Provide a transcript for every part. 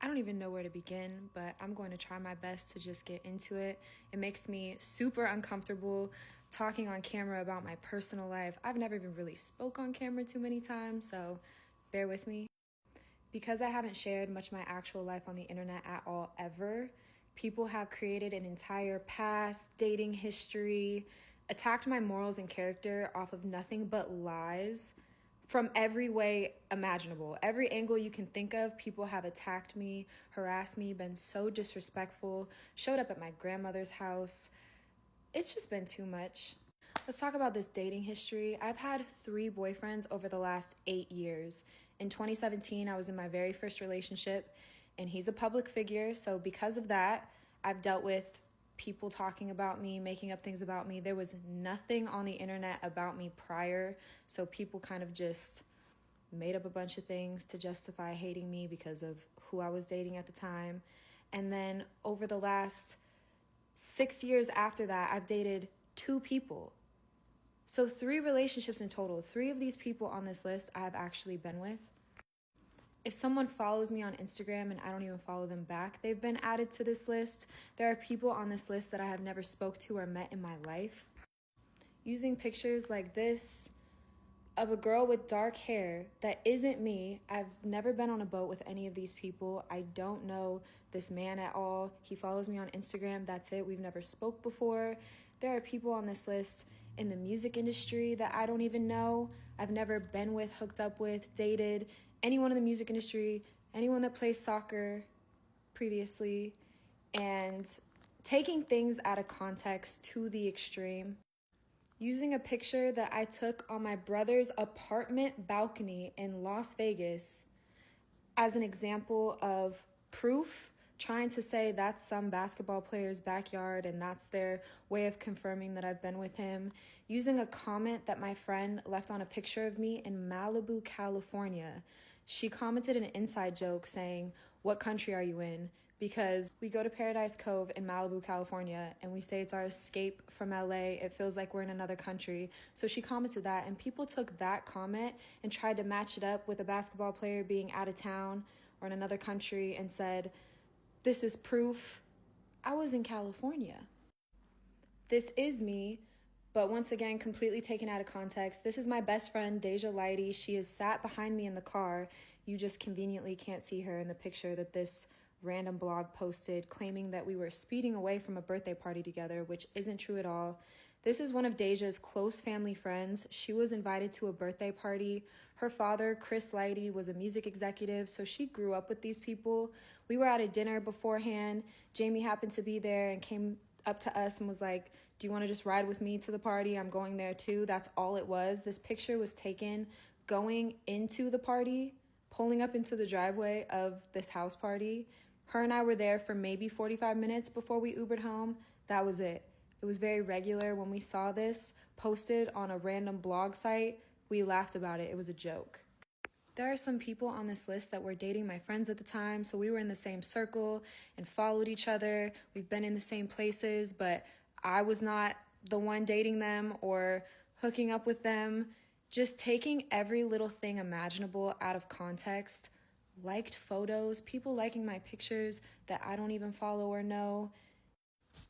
I don't even know where to begin, but I'm going to try my best to just get into it. It makes me super uncomfortable talking on camera about my personal life. I've never even really spoke on camera too many times, so bear with me. Because I haven't shared much of my actual life on the internet at all ever, people have created an entire past, dating history, attacked my morals and character off of nothing but lies from every way imaginable. Every angle you can think of, people have attacked me, harassed me, been so disrespectful, showed up at my grandmother's house. It's just been too much. Let's talk about this dating history. I've had 3 boyfriends over the last 8 years. In 2017, I was in my very first relationship, and he's a public figure. So because of that, I've dealt with people talking about me, making up things about me. There was nothing on the internet about me prior, so people kind of just made up a bunch of things to justify hating me because of who I was dating at the time. And then over the last 6 years after that, I've dated 2 people. So 3 relationships in total. 3 of these people on this list I have actually been with. If someone follows me on Instagram and I don't even follow them back, they've been added to this list. There are people on this list that I have never spoke to or met in my life. Using pictures like this of a girl with dark hair that isn't me. I've never been on a boat with any of these people. I don't know this man at all. He follows me on Instagram. That's it. We've never spoke before. There are people on this list in the music industry that I don't even know. I've never been with, hooked up with, dated anyone in the music industry, anyone that plays soccer previously, and taking things out of context to the extreme. Using a picture that I took on my brother's apartment balcony in Las Vegas as an example of proof, trying to say that's some basketball player's backyard and that's their way of confirming that I've been with him. Using a comment that my friend left on a picture of me in Malibu, California. She commented an inside joke saying, "What country are you in?" Because we go to Paradise Cove in Malibu, California, and we say it's our escape from LA. It feels like we're in another country. So she commented that, and people took that comment and tried to match it up with a basketball player being out of town or in another country and said, "This is proof I was in California. This is me." But once again, completely taken out of context. This is my best friend, Deja Lighty. She is sat behind me in the car. You just conveniently can't see her in the picture that this random blog posted, claiming that we were speeding away from a birthday party together, which isn't true at all. This is one of Deja's close family friends. She was invited to a birthday party. Her father, Chris Lighty, was a music executive, so she grew up with these people. We were at a dinner beforehand. Jamie happened to be there and came up to us and was like, "Do you want to just ride with me to the party? I'm going there too." That's all it was. This picture was taken going into the party, pulling up into the driveway of this house party. Her and I were there for maybe 45 minutes before we Ubered home. That was it. It was very regular. When we saw this posted on a random blog site, we laughed about it. It was a joke. There are some people on this list that were dating my friends at the time, so we were in the same circle and followed each other. We've been in the same places, but I was not the one dating them or hooking up with them. Just taking every little thing imaginable out of context. Liked photos, people liking my pictures that I don't even follow or know.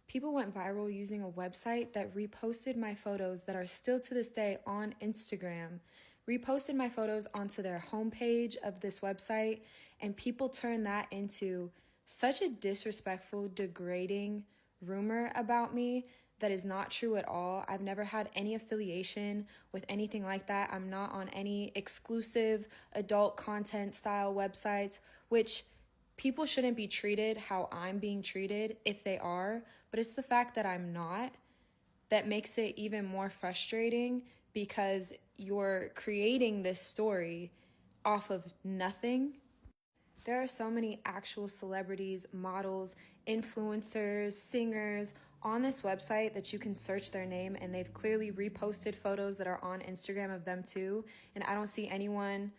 People went viral using a website that reposted my photos that are still to this day on Instagram, reposted my photos onto their homepage of this website, and people turned that into such a disrespectful, degrading rumor about me that is not true at all. I've never had any affiliation with anything like that. I'm not on any exclusive adult content style websites, which people shouldn't be treated how I'm being treated if they are, but it's the fact that I'm not that makes it even more frustrating because you're creating this story off of nothing. There are so many actual celebrities, models, influencers, singers on this website that you can search their name, and they've clearly reposted photos that are on Instagram of them too. And I don't see anyone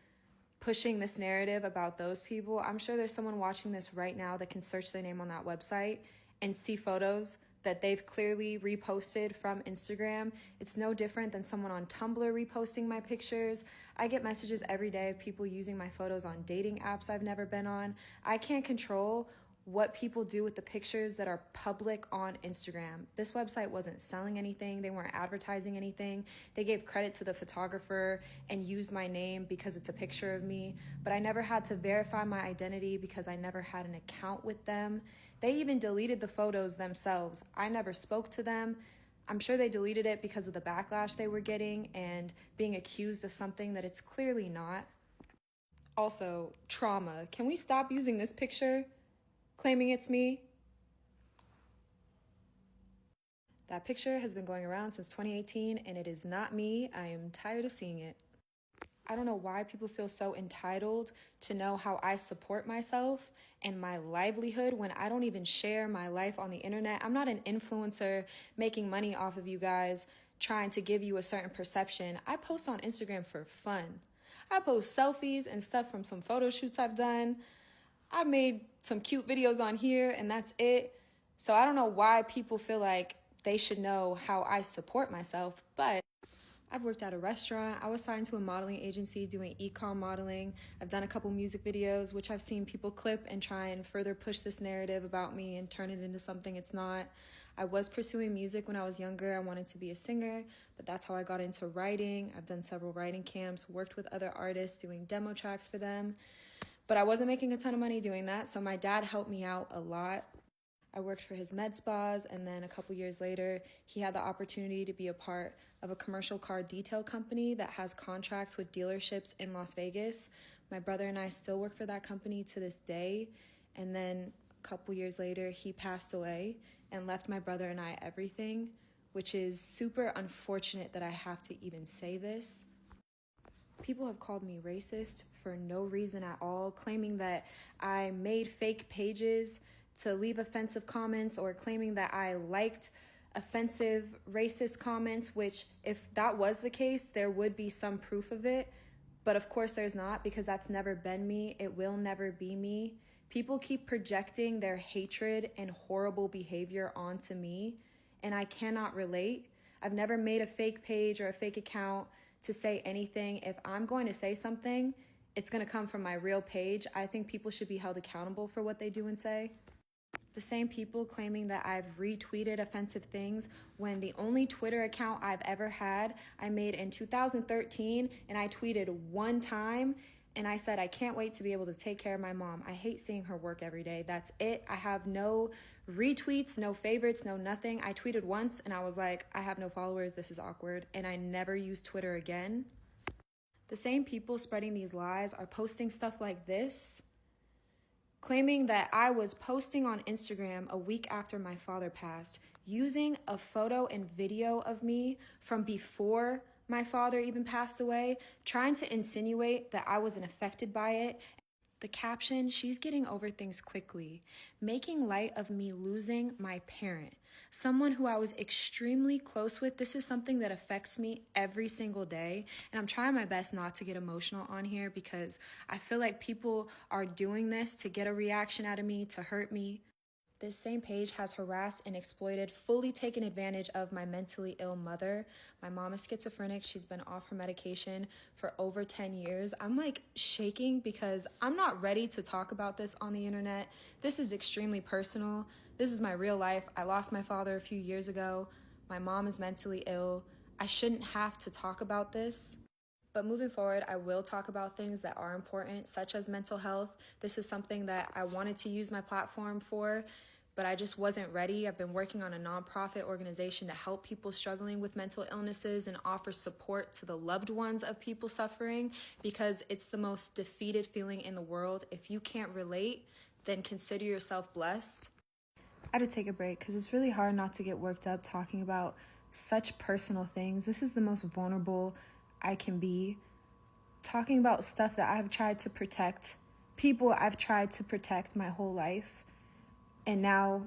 pushing this narrative about those people. I'm sure there's someone watching this right now that can search their name on that website and see photos that they've clearly reposted from Instagram. It's no different than someone on Tumblr reposting my pictures. I get messages every day of people using my photos on dating apps I've never been on. I can't control what people do with the pictures that are public on Instagram. This website wasn't selling anything. They weren't advertising anything. They gave credit to the photographer and used my name because it's a picture of me, but I never had to verify my identity because I never had an account with them. They even deleted the photos themselves. I never spoke to them. I'm sure they deleted it because of the backlash they were getting and being accused of something that it's clearly not. Also, trauma. Can we stop using this picture? Claiming it's me. That picture has been going around since 2018 and it is not me. I am tired of seeing it. I don't know why people feel so entitled to know how I support myself and my livelihood when I don't even share my life on the internet. I'm not an influencer making money off of you guys, trying to give you a certain perception. I post on Instagram for fun. I post selfies and stuff from some photo shoots I've done. I made some cute videos on here and that's it. So I don't know why people feel like they should know how I support myself, but I've worked at a restaurant. I was signed to a modeling agency doing e-com modeling. I've done a couple music videos, which I've seen people clip and try and further push this narrative about me and turn it into something it's not. I was pursuing music when I was younger. I wanted to be a singer, but that's how I got into writing. I've done several writing camps, worked with other artists doing demo tracks for them. But I wasn't making a ton of money doing that, so my dad helped me out a lot. I worked for his med spas, and then a couple years later, he had the opportunity to be a part of a commercial car detail company that has contracts with dealerships in Las Vegas. My brother and I still work for that company to this day, and then a couple years later, he passed away and left my brother and I everything, which is super unfortunate that I have to even say this. People have called me racist for no reason at all, claiming that I made fake pages to leave offensive comments or claiming that I liked offensive racist comments, which if that was the case, there would be some proof of it. But of course there's not, because that's never been me. It will never be me. People keep projecting their hatred and horrible behavior onto me, and I cannot relate. I've never made a fake page or a fake account to say anything. If I'm going to say something, it's going to come from my real page. I think people should be held accountable for what they do and say. The same people claiming that I've retweeted offensive things when the only Twitter account I've ever had, I made in 2013, and I tweeted one time, and I said, I can't wait to be able to take care of my mom. I hate seeing her work every day. That's it. I have no retweets, no favorites, no nothing. I tweeted once and I was like, I have no followers. This is awkward. And I never used Twitter again. The same people spreading these lies are posting stuff like this, claiming that I was posting on Instagram a week after my father passed, using a photo and video of me from before my father even passed away, trying to insinuate that I wasn't affected by it. The caption, she's getting over things quickly, making light of me losing my parent, someone who I was extremely close with. This is something that affects me every single day, and I'm trying my best not to get emotional on here because I feel like people are doing this to get a reaction out of me, to hurt me. This same page has harassed and exploited, fully taken advantage of my mentally ill mother. My mom is schizophrenic. She's been off her medication for over 10 years. I'm like shaking because I'm not ready to talk about this on the internet. This is extremely personal. This is my real life. I lost my father a few years ago. My mom is mentally ill. I shouldn't have to talk about this. But moving forward, I will talk about things that are important, such as mental health. This is something that I wanted to use my platform for, but I just wasn't ready. I've been working on a nonprofit organization to help people struggling with mental illnesses and offer support to the loved ones of people suffering, because it's the most defeated feeling in the world. If you can't relate, then consider yourself blessed. I had to take a break because it's really hard not to get worked up talking about such personal things. This is the most vulnerable I can be, talking about stuff that I've tried to protect, people I've tried to protect my whole life. And now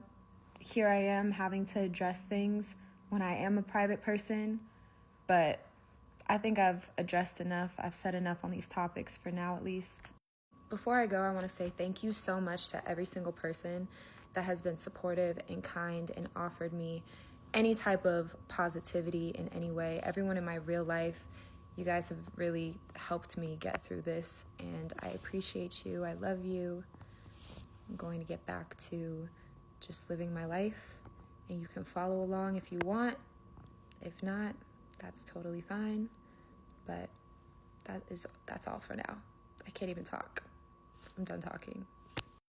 here I am having to address things when I am a private person. But I think I've addressed enough. I've said enough on these topics for now, at least. Before I go, I want to say thank you so much to every single person that has been supportive and kind and offered me any type of positivity in any way. Everyone in my real life, you guys have really helped me get through this, and I appreciate you. I love you. I'm going to get back to just living my life, and you can follow along if you want. If not, that's totally fine. But that's all for now. I can't even talk. I'm done talking.